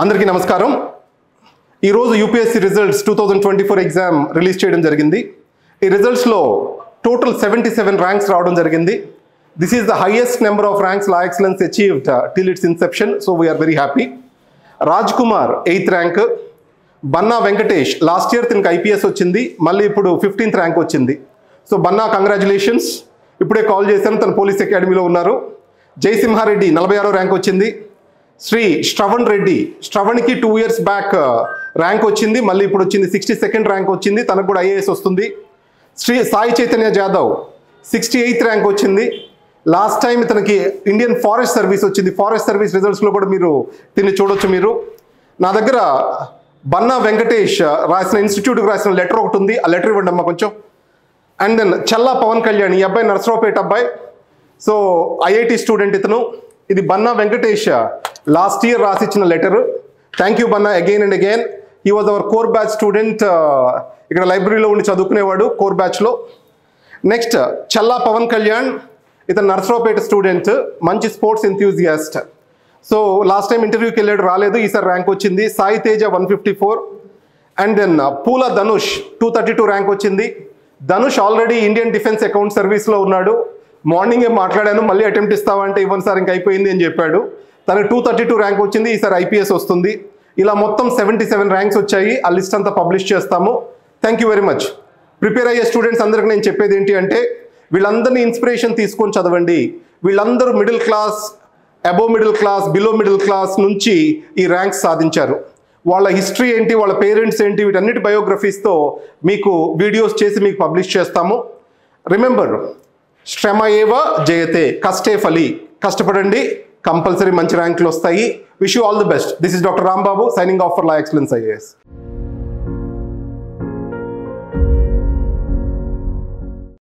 అందరికీ నమస్కారం. ఈరోజు యూపీఎస్సీ రిజల్ట్స్ 2024 ఎగ్జామ్ రిలీజ్ చేయడం జరిగింది. ఈ రిజల్ట్స్లో టోటల్ 77 ర్యాంక్స్ రావడం జరిగింది. This is the highest number of ranks La Excellence achieved till its inception. So we are very happy. Raj Kumar 8th rank, Banna Venkatesh last year తనకి ఐపీఎస్ వచ్చింది, మళ్ళీ ఇప్పుడు 15th ర్యాంక్ వచ్చింది. So Banna congratulations. ఇప్పుడే కాల్ చేశాను, తన పోలీస్ అకాడమీలో ఉన్నారు. జయసింహారెడ్డి 46వ ర్యాంక్ వచ్చింది. శ్రీ శ్రవణ్ రెడ్డి, శ్రవణ్కి 2 years బ్యాక్ ర్యాంక్ వచ్చింది, మళ్ళీ ఇప్పుడు వచ్చింది 62nd ర్యాంక్ వచ్చింది, తనకు కూడా ఐఏఎస్ వస్తుంది. శ్రీ సాయి చైతన్య జాదవ్ 68th ర్యాంక్ వచ్చింది. లాస్ట్ టైం తనకి ఇండియన్ ఫారెస్ట్ సర్వీస్ వచ్చింది. ఫారెస్ట్ సర్వీస్ రిజల్ట్స్లో కూడా మీరు దీన్ని చూడొచ్చు. మీరు నా దగ్గర బన్నా వెంకటేష్ రాసిన ఇన్స్టిట్యూట్కి రాసిన లెటర్ ఒకటి ఉంది, ఆ లెటర్ ఇవ్వండి అమ్మా కొంచెం. అండ్ దెన్ చల్లా పవన్ కళ్యాణ్, ఈ అబ్బాయి నర్సరావుపేట అబ్బాయి, సో ఐఐటి స్టూడెంట్ ఇతను. ఇది బన్నా వెంకటేష్ లాస్ట్ ఇయర్ రాసిచ్చిన letter. Thank you Banna again and again. He was our core batch student, ఇక్కడ లైబ్రరీలో ఉండి చదువుకునేవాడు కోర్ బ్యాచ్లో. నెక్స్ట్ చల్లా పవన్ కళ్యాణ్, ఇతను నర్సరావుపేట స్టూడెంట్, మంచి sports enthusiast. So last time ఇంటర్వ్యూకి వెళ్ళాడు, రాలేదు, ఈసారి ర్యాంక్ వచ్చింది. సాయి తేజ 154. అండ్ దెన్ పూల ధనుష్ 232 ర్యాంక్ వచ్చింది. Dhanush already Indian defence account సర్వీస్లో ఉన్నాడు. మార్నింగే మాట్లాడాను, మళ్ళీ అటెంప్ట్ ఇస్తావా అంటే ఇవ్వను సార్, ఇంక అయిపోయింది అని చెప్పాడు. తనకు 232 ర్యాంక్ వచ్చింది, ఈసారి ఐపీఎస్ వస్తుంది. ఇలా మొత్తం 77 ర్యాంక్స్ వచ్చాయి. ఆ లిస్ట్ అంతా పబ్లిష్ చేస్తాము. Thank you very much. Prepare అయ్యే స్టూడెంట్స్ అందరికి నేను చెప్పేది ఏంటి అంటే, వీళ్ళందరినీ ఇన్స్పిరేషన్ తీసుకొని చదవండి. వీళ్ళందరూ middle class, above middle class, below middle class నుంచి ఈ ర్యాంక్స్ సాధించారు. వాళ్ళ హిస్టరీ ఏంటి, వాళ్ళ పేరెంట్స్ ఏంటి, వీటన్నిటి బయోగ్రఫీస్తో మీకు వీడియోస్ చేసి మీకు పబ్లిష్ చేస్తాము. రిమెంబర్, శ్రమ ఏవ జయతే, కష్టే ఫలి. కష్టపడండి, కంపల్సరీ మంచి ర్యాంకులు వస్తాయి. Wish you all the best. This is doctor Rambabu signing off for law excellence IAS.